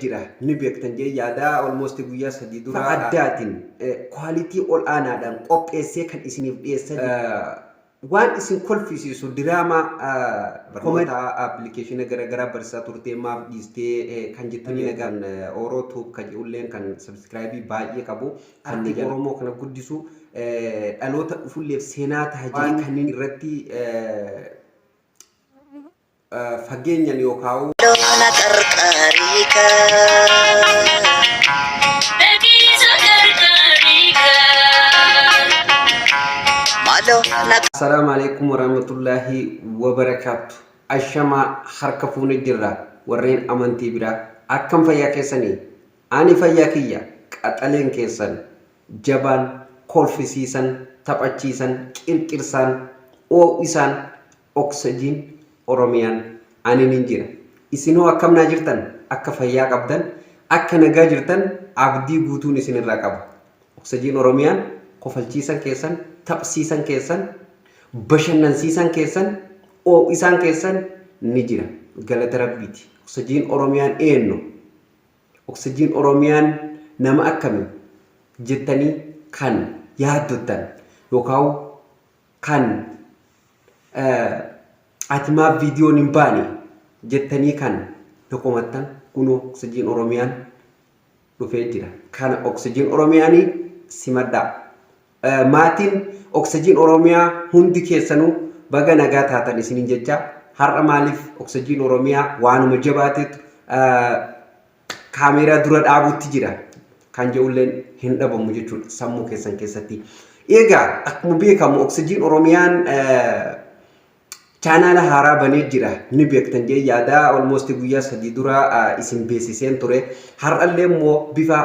jira ni beektan jee yaada almost guyyaa sadii dura addaatiin quality ol aanaadhaan qopheessee kan isiniif dhiyeessan waan isin kolfisiisu diraama barnoota application garagaraa barsiisaa turtee maaf dhiistee kan jettanii nagaan orootuuf kan ulleen kan subscribe baay'ee qabu kan oromoo kana guddisu dhaloota dhufulleef seenaa taajii kanneen irratti fageenyan yookaan Assalamualaikum warahmatullahi wabarakatuh. Ashama harka fuune jirra warreen amantii biraa akkam fayyaa keessanii ani fayyaa kiyya qaxaleen keessan jabaan kolfisiisan taphachiisan qirqirsaan oo'isaan oksijiin oromiyaan ani nin jira isinoo akkamnaa jirtan akka fayyaa qabdan akka nagaa jirtan abdii guutuun isinirraa qaba oksijiin oromiyaan kofalchiisan keessan tapsiisan keessan bashannansiisan keessan oo'isaan keessan ni jira galata rabbiiti oksijiin oromiyaan eenyu oksijiin oromiyaan nama akkami jettanii kan yaaddottan yookaan kan atimaa viidiyoon hin baane jettanii kan dokumentan kuno oksijiin oromiyaan dhufee jira kana oksijiin oromiyaanii simaddaa maatiin oksijiin oromiyaa hundi keessanuu baga nagaa taatan isiniin jecha har'a maaliif oksijiin oromiyaa waanuma jabaateetu kaameeraa dura dhaabutti jira kan jedhulleen hin dhabamu jechuudha sammuu keessan keessatti egaa akkuma beekamu oksijiin oromiyaan channel haaraa banee jira ni beektan jee yaada almost guyyaa sadii dura isin beeksiseen ture har'allee immoo bifa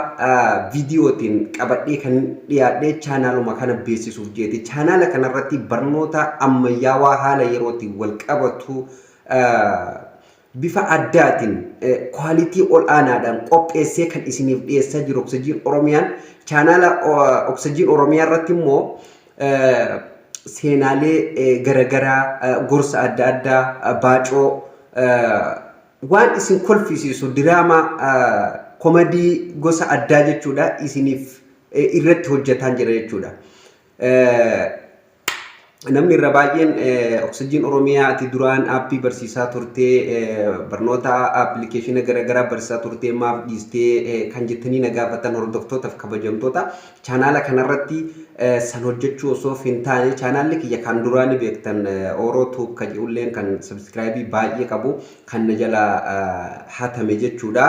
viidiyootiin qabadhee kan dhiyaadhee channeluma kana beeksisuuf jeeti channel kanarratti barnoota ammayyaawaa haala yerootiin wal qabatu bifa addaatiin quality ol aanaadhaan qopheessee kan isiniif dhiyeessaa jiru oksijiin oromiyaan channel oksijiin oromiyaa irratti immoo seenaalee garagaraa gorsa adda addaa baacoo waan isin kolfisiisu diraama komedii gosa addaa jechuudha isiniif irratti hojjetaan jira jechuudha namni irra baay'een oksijiin oromiyaa ati duraan aappii barsiisaa turtee barnoota application garagaraa barsiisaa turtee maaf dhiistee kan jettanii na gaafatan hordoftootaaf kabajamtoota channel kanarratti san hojjechuu osoo hin taane channel kiyya kan duraan beektan orootuuf kan ulleen kan subscribe baay'ee qabu kan na jala hatame jechuudha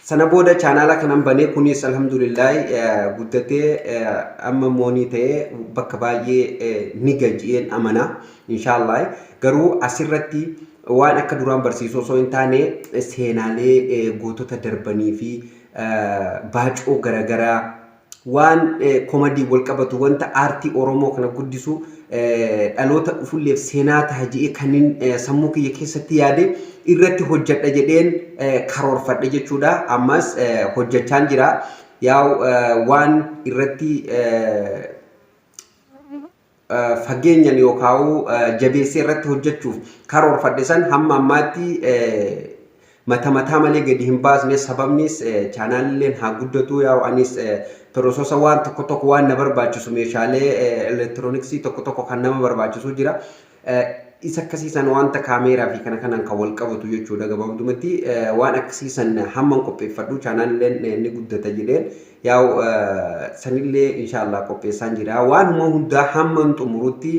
sana booda channel kanan banee kunis alhamdulillah guddatee amma moonii ta'ee bakka baay'ee ni gaji'een amana inshallah garuu asirratti waan akka duraan barsiisuu osoo hin taane seenaalee gootota darbanii fi baacoo garagaraa waan komedii wal qabatu wanta aartii oromoo kana guddisu dhaloota dhufulleef seenaa taajii kanneen sammuu kiyya keessatti yaade irratti hojjedha jedheen karoorfadhe jechuudha ammas hojjechaan jira yaa'u waan irratti fageenyan yookaan jabeessee irratti hojjechuuf karoorfadhe san hamma ammaatti mataa malee gadi hin baasne sababnis chaanaalleen haa guddatu yaa'u anis piroososa waan tokko waan na barbaachisu meeshaalee elektirooniksii tokko kan nama barbaachisu jira isa akkasiisan wanta kaameeraa fi kana kanan kan wal qabatu jechuudha gabaabdumatti waan akkasiisan hamman qopheeffadhu chaanaalleen ni guddata jedheen yaa'u sanillee inshallah qopheessaan jira waanuma hundaa hamman xumurutti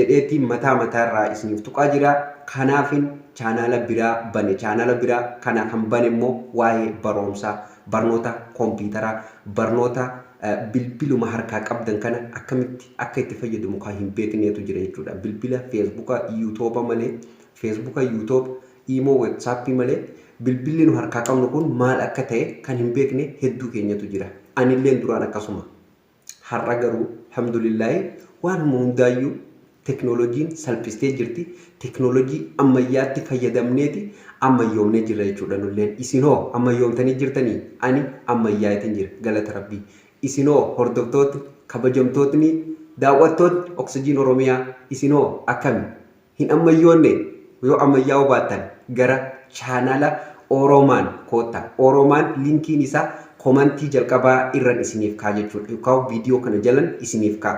jedheetiin mataa irraa isiniif tuqaa jira kanaafin chaanaala biraa bane chaanaala biraa kana kan bane immoo waa'ee barumsaa barnoota kompiitaraa barnoota bilbiluma harkaa qabdan kana akkamitti akka itti fayyadamu kan hin beekneetu jira jechuudha bilbila feesbuuka yuutuuba malee feesbuuka yuutuub iimoo waatsaappii malee bilbilli nu harkaa qabnu kun maal akka ta'e kan hin beekne hedduu keenyatu jira anilleen duraan akkasuma har'a garuu alhamdulillah waan hundaayyuu teknooloojiin salphistee jirti teknooloojii ammayyaatti fayyadamneeti ammayyoomnee jira jechuudha nulleen isinoo ammayyoomtanii jirtanii ani ammayyaatiin jira galata rabbii isinoo hordoftooti kabajamtootni daawwattoonni oksijiin oromiyaa isinoo akkami hin ammayyoonne yoo ammayyaa'uu baattan gara chaanala Oromaan koota. Oromaan linkiin isaa komantii jalqabaa irran isiniif kaa jechuudha. Yookaan viidiyoo kana jalan isiniif kaa.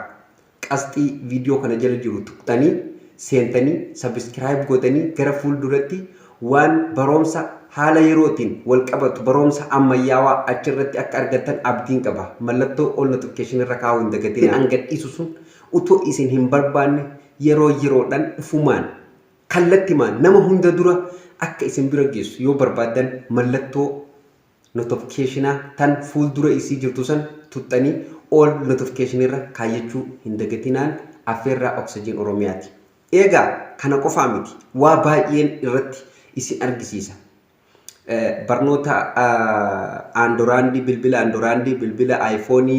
Qasxii viidiyoo kana jala jiru tuqxanii seentanii sabiskiraayib gootanii gara fuulduratti waan baroomsa haala yerootiin wal qabatu baroomsa ammayyaawaa achirratti akka argattan abdiin qaba. Mallattoo ol notification irra kaa'uu hin dagatiin angadhiisu sun utoo isin hin barbaanne yeroodhaan dhufumaan kallattimaan nama hunda dura akka isin bira geessu yoo barbaadan mallattoo notificationaa tan fuuldura isii jirtu san tuxxanii ol notification irra kaayyachuu hin dagatinaan affeerraa Oksijiin Oromiyaati. Egaa kana qofaa miti waa baay'een irratti isin argisiisa. Barnoota Android bilbila iPhone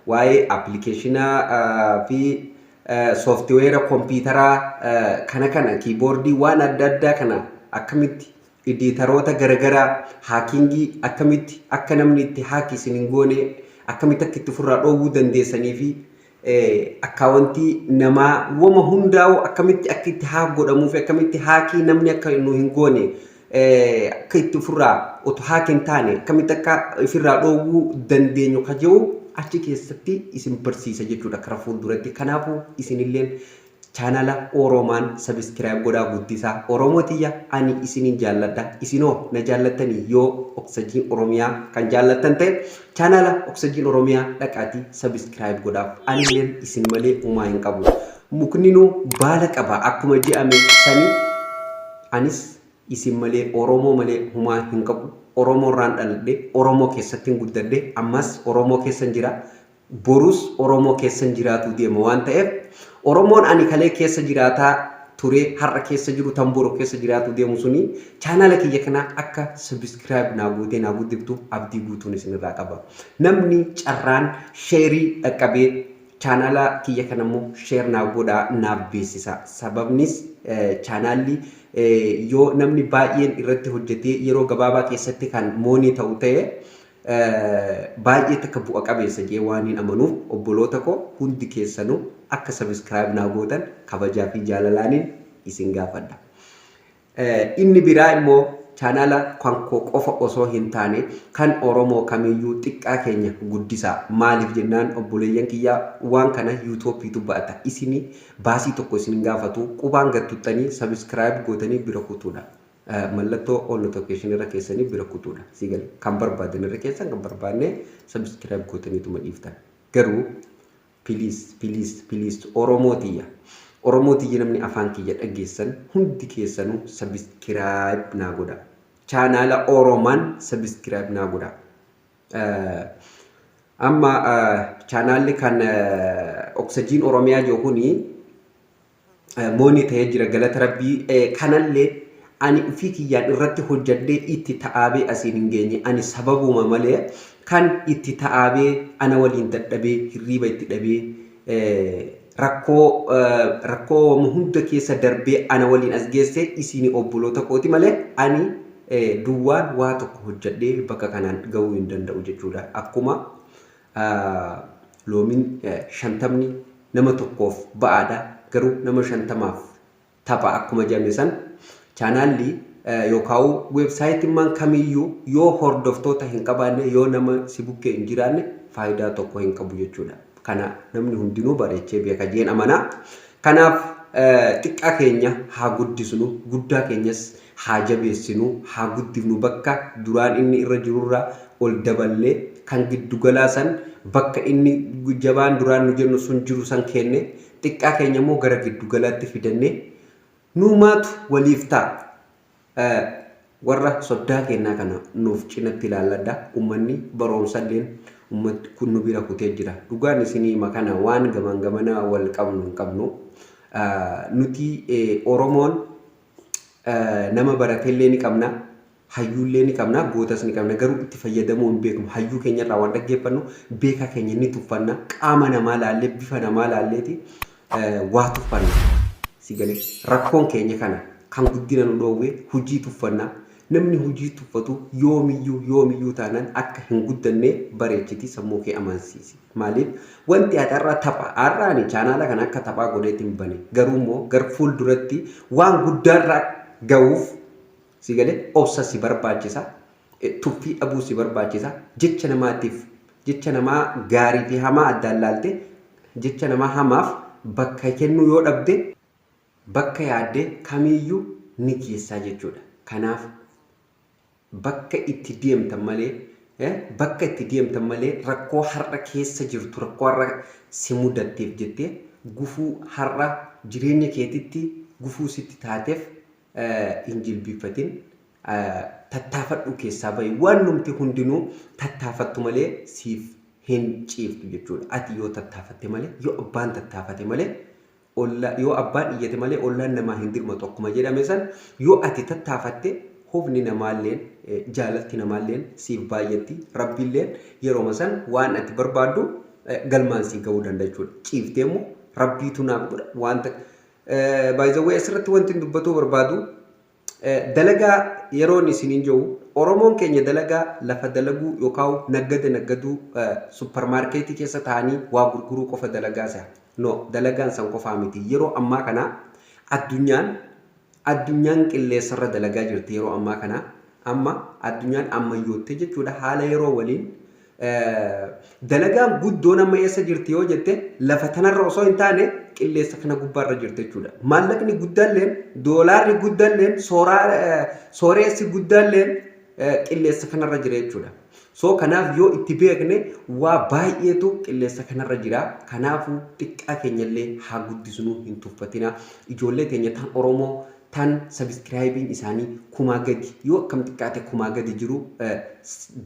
waa'ee applicationaa fi software kompiitaraa kana keyboardii waan adda addaa kana akkamitti editaroota garagaraa haakingii akkamitti akka namni itti haaki isin hin goone akkamitti akka itti ofirraa dhoowwuu dandeessanii fi akkaawwantii namaa wama hundaa'u akkamitti akka itti haak godhamuu fi akkamitti haakii namni akka nu hin goone akka itti ofirraa otoo haak hin taane akkamitti akka ofirraa dhoowwuu dandeenyu kaje'u achi keessatti isin barsiisa jechuudha karaa fuulduratti. Kanaafuu isinilleen chaanala Oromaan sabiskiraayib godhaa guddisaa. Oromootiyya ani isinin jaalladha. Isinoo na jaallattanii yoo Oksijiin Oromiyaa kan jaallattan ta'e chaanala Oksijiin Oromiyaa dhaqaatii sabiskiraayib godhaaf. Anilleen isin malee uumaa hin qabu. Mukninuu baala qaba akkuma jedhame sanii anis isin malee Oromoo malee uumaa hin qabu. Oromoo irraan dhaladhe Oromoo keessatti guddadhe ammas Oromoo keessan jira. Borus Oromoo keessan jiraatu deema waan ta'eef Oromoon ani kalee keessa jiraataa ture har'a keessa jiru tamboro keessa jiraatu deemu suni chaanala kiyya kana akka sabiskiraayib naa gootee naa guddiftu abdii guutuun isinirraa qaba. Namni carraan sheerii dhaqqabee chaanala kiyya kana immoo sheer naa godhaa naaf beeksisa. Sababnis chaanaalli yoo namni baay'een irratti hojjetee yeroo gabaabaa keessatti kan moonii ta'u ta'e baay'ee takka bu'a qabeessa jee waan hin amanuuf obboloota koo hundi keessanuu akka sabiskiraayib naa gootan kabajaa fi jaalalaaniin isin gaafadha. Inni biraa immoo chaanala kan koo qofa osoo hin taane kan Oromoo kamiyyuu xiqqaa keenya guddisaa. Maaliif jennaan obboleeyyan kiyyaa waan kana yuutuubiitu ba'ata. Isini baasii tokko isin gaafatu qubaan gattuttanii sabiskiraayib gootanii bira kutuudha. Mallattoo ol notification irra keessanii bira kutuudha. Sigalee kan barbaadan irra keessan kan barbaanne sabiskiraayib gootaniituma dhiiftan. Garuu please Oromootiyya namni afaan kiyya dhaggeessan hundi keessanuu sabiskiraayib naa godha. Chaanala Oromaan sabiskiraayib naa godha. Amma chaanalli kan Oksijiin Oromiyaa jiru kuni moonii ta'ee jira galata rabbii kanallee ani fi kiyyaan irratti hojjadhee itti ta'aabee asiin hin geenye ani sababuma malee kan itti ta'aabee ana waliin dadhabee hirriiba itti dhabee rakkoo hunda keessa darbee ana waliin as geesse isin obboloota kooti malee ani duwwaan waa tokko hojjadhee bakka kanaan gahuu hin danda'u jechuudha. Akkuma loomiin 50 nama tokkoof ba'aadha garuu nama 50maaf tapha akkuma jedhame san chaanaalli yookaan weebsaayitiin man kamiyyuu yoo hordoftoota hin qabaanne yoo nama si bukkee hin jiraanne faayidaa tokko hin qabu jechuudha. Kana namni hundinuu bareechee beeka jeen amanaa. Kanaaf xiqqaa keenya haa guddisnu guddaa keenyas haa jabeessinu haa guddifnu bakka duraan inni irra jirurraa ol daballee kan giddu galaasan bakka inni jabaan duraan nu jennu sun jiru san kenne xiqqaa keenya immoo gara giddu galaatti fidannee nuumaatu waliif ta'a. Warra soddaa kennaa kana nuuf cinatti ilaalladha. Uummanni baroomsalleen ummati kun nu bira kutee jira. Dhugaan isinii makana waan gamana wal qabnu hin qabnu. Nuti Oromoon nama baratellee ni qabna, hayyuullee ni qabna, gootas ni qabna. Garuu itti fayyadamuu hin beeknu. Hayyuu keenya irraa waan dhaggeeffannu beekaa keenya ni tuffanna. Qaama namaa laallee bifa namaa laalleeti waa tuffanna. Sigalee rakkoon keenya kana kan guddina nu dhoowwe hojii tuffannaa. Namni hojii tuffatu yoomiyyuu taanaan akka hin guddanne bareechiti sammuu kee amansiisi. Maaliif wanti har'a tapha har'aani chaanaala kana akka taphaa godheetiin bane garuu immoo gar fuulduratti waan guddaarraa ga'uuf Si galee obsa si barbaachisa. Tuffii dhabuu si barbaachisa. Jecha namaatiif jecha namaa gaarii fi hamaa addaan laalte jecha namaa hamaaf bakka kennuu yoo dhabde bakka yaaddee kamiyyuu ni geessaa jechuudha. Kanaaf bakka itti deemtan malee rakkoo har'a keessa jirtu rakkoo har'a si mudatteef jettee gufuu har'a jireenya keetitti gufuu sitti taateef hin jilbiiffatin. Tattaafadhu keessaa bahi waan numti hundinuu tattaafattu malee siif hin ciiftu jechuudha. Ati yoo tattaafatte malee yoo abbaan tattaafate malee yoo abbaan iyyate malee ollaan namaa hin dirmatu akkuma jedhame san yoo ati tattaafatte hubni namaalleen jaalatti namaalleen siif baay'atti rabbiilleen yeroo san waan ati barbaaddu galmaan sii ga'uu danda'a jechuudha. Ciiftee immoo rabbiitu naaf godha wanta baay'ee asirratti wanti dubbatuu barbaadu dalagaa yeroon isiniin jiru Oromoon keenya dalagaa lafa dalaguu yookaan naggaduu suppermaarkeetii keessa taa'anii waa gurguruu qofa dalagaa isaa. No, dalagaan san qofaa miti. Yeroo ammaa kana addunyaan qilleensarra dalagaa jirti yeroo ammaa kana addunyaan ammayyoottee jechuudha. Haala yeroo waliin dalagaan guddoon amma eessa jirti yoo jette lafa tanarra osoo hin taane qilleensa kana gubbaarra jirti jechuudha. Maallaqni guddaalleen doolaarri guddaalleen sooressi guddaalleen qilleensa kanarra jira jechuudha. So kanaaf yoo itti beekne waa baay'eetu qilleensa kanarra jira. Kanaafuu xiqqaa keenyallee haa guddisnu hin tuffatina. Ijoollee keenya tan Oromoo tan sabiskiraayibiin isaanii kumaa gadi yoo akkam xiqqaate kumaa gadi jiru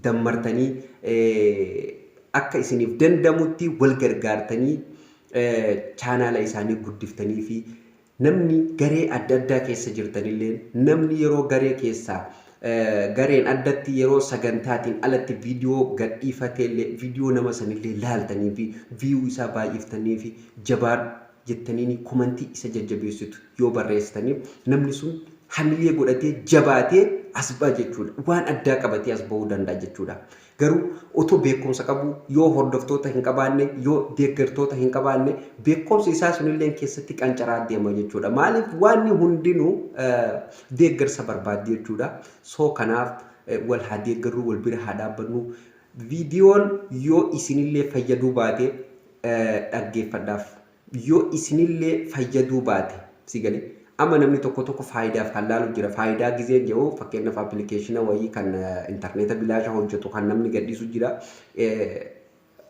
dammartanii akka isiniif dandamutti wal gargaartanii chaanaala isaanii guddiftanii fi namni garee adda addaa keessa jirtanillee namni yeroo garee keessaa gareen addatti yeroo sagantaatiin alatti viidiyoo gadhiifateellee viidiyoo nama sanillee laaltanii fi viiyuu isaa baay'iftanii fi jabaan jettanii komentii isa jajjabeessitu yoo barreessitaniif namni sun hamilee godhatee jabaatee as ba'a jechuudha. Waan addaa qabatee as ba'uu danda'a jechuudha. Garuu otoo beekumsa qabu yoo hordoftoota hin qabaanne yoo deeggartoota hin qabaanne beekumsi isaa sunillee keessatti qancaraa deema jechuudha. Maaliif waan hundinuu deeggarsa barbaadde jechuudha. So kanaaf wal haa deeggarru wal bira haa dhaabbannu. Viidiyoon yoo isinillee fayyaduu baate dhaggeeffadhaaf. Yoo isinillee fayyaduu baate si galee amma namni tokko faayidaaf kan laalu jira. Faayidaa gizee jiru fakkeenyaaf appilikeeshina wayii kan intarneeta bilaasha hojjetu kan namni gadhiisu jira.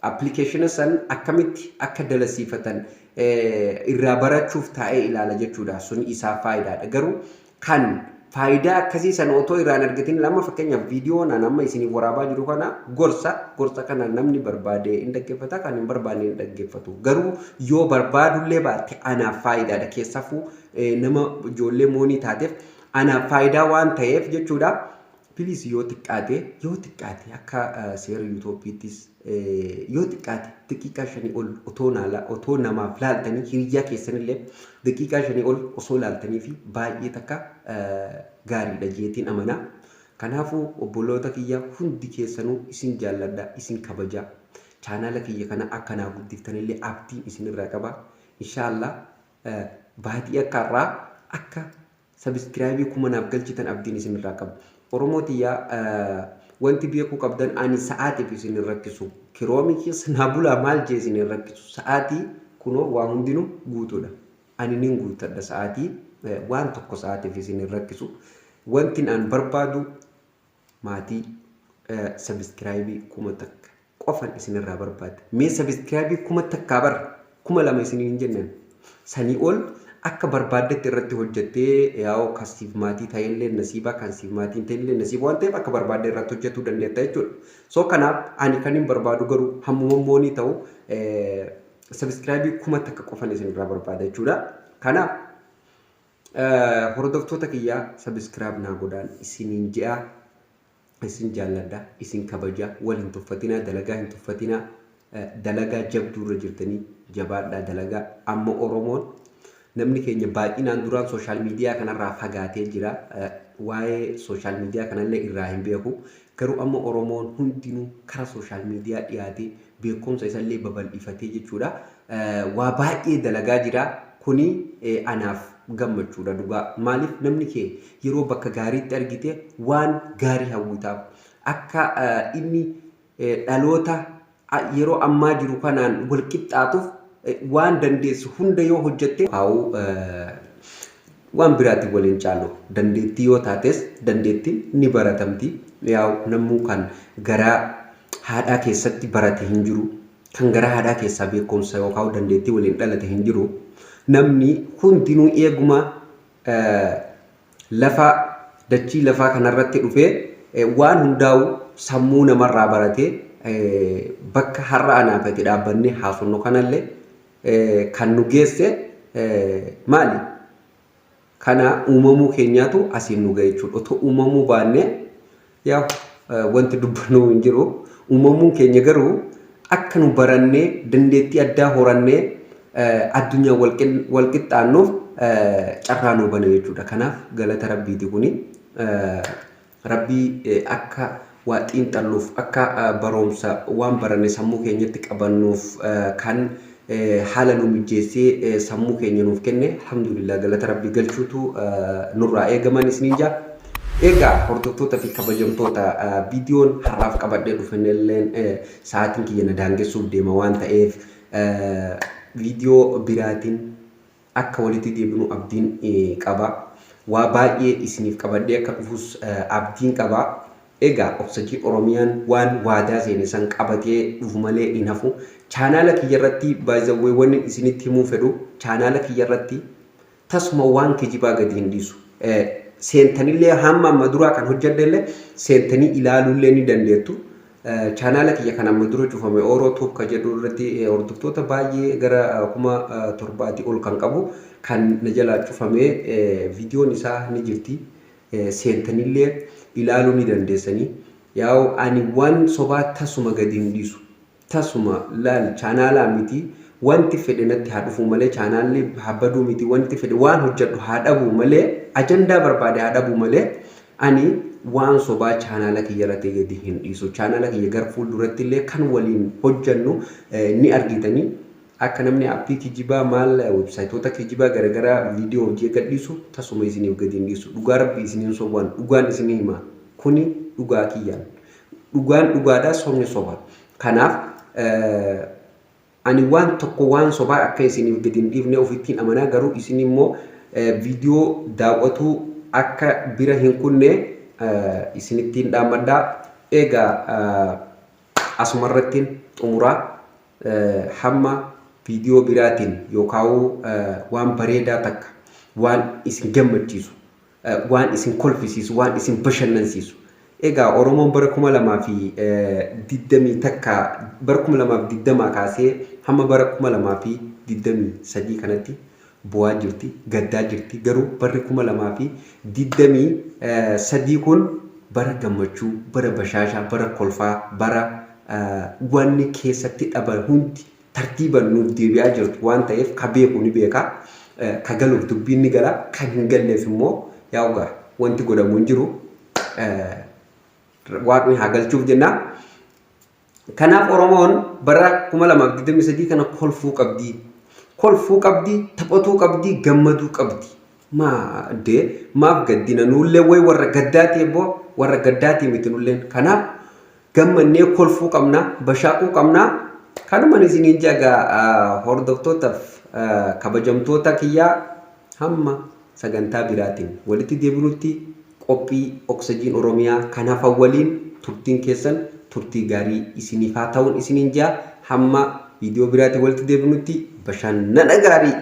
Appilikeeshina san akkamitti akka dalasiifatan irraa barachuuf taa'ee ilaala jechuudha. Sun isaa faayidaadha. Garuu kan faayidaa akkasii san otoo irraan argatin lama fakkeenyaaf viidiyoon amma isiniif waraabaa jiru kana gorsa kana namni barbaade hin dhaggeeffata kan hin barbaanne hin dhaggeeffatu. Garuu yoo barbaadullee baatte anaaf faayidaadha. Keessafuu nama ijoollee moonii taateef anaaf faayidaa waan ta'eef jechuudha. Please yoo xiqqaate akka seera yuutuubiittis yoo xiqqaate daqiiqaa 5 ol otoo namaaf laaltanii hiriyaa keessanillee daqiiqaa 5 ol osoo laaltanii fi baay'ee takka gaariidha jeetiin amana. Kanaafuu obboloota kiyya hundi keessanuu isin jaalladha isin kabaja. Chaanaala kiyya kana akkanaa guddiftanillee abdiin isinirraa qaba. Inshaallah baatii akkarraa akka sabiskiraayibii kuma naaf galchitan abdiin isinirraa qaba. Oromootiyaa wanti beekuu qabdan ani sa'aatiif isin rakkisu. Kiroomii keessa naa bulaa maal jee isin rakkisu. Sa'aatii kunoo waa hundinuu guutuudha. Ani nin guutadha sa'aatii waan tokko sa'aatiif isin rakkisu. Wanti aan barbaadu maatii sabiskiraayibii kuma takka qofan isinirraa barbaada. Mee sabiskiraayibii kuma takkaa bara 2,000 isin hin jennan. Sanii ol akka barbaaddetti irratti hojjettee yaa'u kasiif maatii ta'ellee nasiibaa kan siif maatiin ta'ellee nasiiba waan ta'eef akka barbaadde irratti hojjetuu dandeetta jechuudha. So kanaaf ani kan hin barbaadu garuu hammummoonii ta'u sabiskiraayibii kuma takka qofan isinirraa barbaada jechuudha. Kanaaf hordoftoota kiyyaa sabiskiraayib naa godhaan isiniin je'a isin jaalladha isin kabaja wal hin tuffatina dalagaa hin tuffatina dalagaa jabduurra jirtanii jabaadhaa dalagaa amma Oromoon namni keenya baay'inaan duraan sooshaal miidiyaa kanarraa fagaatee jira. Waa'ee sooshaal miidiyaa kanallee irraa hin beeku. Garuu amma Oromoon hundinuu karaa sooshaal miidiyaa dhiyaatee beekumsa isallee babal'ifatee jechuudha. Waa baay'ee dalagaa jira. Kuni anaaf gammachuudha dhugaa maaliif namni kee yeroo bakka gaariitti argite waan gaarii hawwitaaf akka inni dhaloota yeroo ammaa jiru kanaan wal qixxaatuuf waan dandeessu hunda yoo hojjette waan biraatti waliin caalu dandeettii yoo taates dandeettiin ni baratamti yaa'u namuu kan garaa haadhaa keessatti barate hin jiru kan garaa haadhaa keessaa beekumsa yookaan dandeettii waliin dhalate hin jiru namni hundinuu eeguma lafa dachii lafaa kanarratti dhufee waan hundaa'u sammuu namarraa baratee bakka har'a anaafatti dhaabbannee haasofnu kanallee kan nu geesse maali? Kana uumamuu keenyaatu asiin nu ga'e jechuudha. Otoo uumamuu baannee yaa wanti dubbannu hin jiru. Uumamuun keenya garuu akka nu barannee dandeettii addaa horannee addunyaa wal qixxaannuuf carraa nu bane jechuudha. Kanaaf galata rabbiiti kuni rabbii akka waa xiinxalluuf akka barumsa waan baranne sammuu keenyatti qabannuuf kan haala nu mijeessee sammuu keenya nuuf kenne alhamdulillah galata rabbii galchuutu nurraa eegaman isiniin jaa. Egaa hordoftoota fi kabajamtoota viidiyoon har'aaf qabadhee dhufnelleen sa'aatiin kiyya na daangessuuf deema waan ta'eef viidiyoo biraatiin akka walitti deebinu abdiin qaba. Waa baay'ee isiniif qabadhee akka dhufus abdiin qaba. Egaa Oksijiin Oromiyaan waan waadaa seene san qabatee dhufu malee hin hafu. Chaanaala kiyyarratti baay'eewwan isinitti himuu fedhu chaanaala kiyyarratti tasuma waan kijibaa gadi hin dhiisu. Seentanillee hamma amma duraa kan hojjedhellee seentanii ilaaluullee ni dandeettu. Chaanaala kiyya kan amma dura cufame Orootuuf ka jedhu irratti hordoftoota baay'ee gara 7,000 ol kan qabu kan na jalaa cufame viidiyoon isaa ni jirti. Seentanillee ilaaluu ni dandeessanii. Yaa'u ani waan sobaa tasuma gadi hin dhiisu. Tasuma laal chaanaalaa miti wanti fedhe natti haa dhufu malee chaanaalli habbaduu miti wanti fedhe waan hojjedhu haa dhabu malee ajandaa barbaade haa dhabu malee ani waan sobaa chaanaala kiyyarratti gadi hin dhiisu. Chaanaala kiyya gara fuulduratti illee kan waliin hojjennu ni argitanii akka namni aappii kijibaa maal websaayitoota kijibaa garagaraa viidiyoo hojii gadhiisu tasuma isiniif gadi hin dhiisu. Dhugaa rabbii isiniin sobaan dhugaan isinii hima kuni dhugaa kiyyaan dhugaan dhugaadhaa sobni soba. Kanaaf ani waan tokko waan sobaa akka isiniif gadi hin dhiifne ofittiin amanaa garuu isin immoo viidiyoo daawwatuu akka bira hin kunne isinittiin dhaammadhaa. Egaa asumarrattiin xumuraa hamma viidiyoo biraatiin yookaan waan bareedaa takka waan isin gammachiisu waan isin kolfisiisu waan isin bashannansiisu. Egaa Oromoon bara 2020 takka bara 2020 kaasee hamma bara 2023 kanatti bu'aa jirti gaddaa jirti garuu barri 2023 kun bara gammachuu bara bashaashaa bara kolfaa bara wanni keessatti dhaban hundi tartiiban nuuf deebi'aa jirtu waan ta'eef ka beeku ni beeka ka galuuf dubbiin ni gala kan hin galleef immoo yaa'ugaa wanti godhamu hin jiru. Waaqni haa galchuuf jenna. Kanaaf Oromoon bara 2023 kana kolfuu qabdi. Kolfuu qabdi, taphatuu qabdi, gammaduu qabdi. Maaf gaddina nullee way warra gaddaati eeboo warra gaddaati miti nulleen. Kanaaf gammannee kolfuu qabna, bashaaquu qabna. Kanuma isiniin jagaa hordoftootaaf kabajamtoota kiyyaa hamma sagantaa biraatiin walitti deebinutti qophii Oksijiin Oromiyaa kanaaf waliin turtiin keessan turtii gaarii isiniif haa ta'uun isiniin jaa hamma viidiyoo biraatiin walitti deebinutti bashannana gaarii.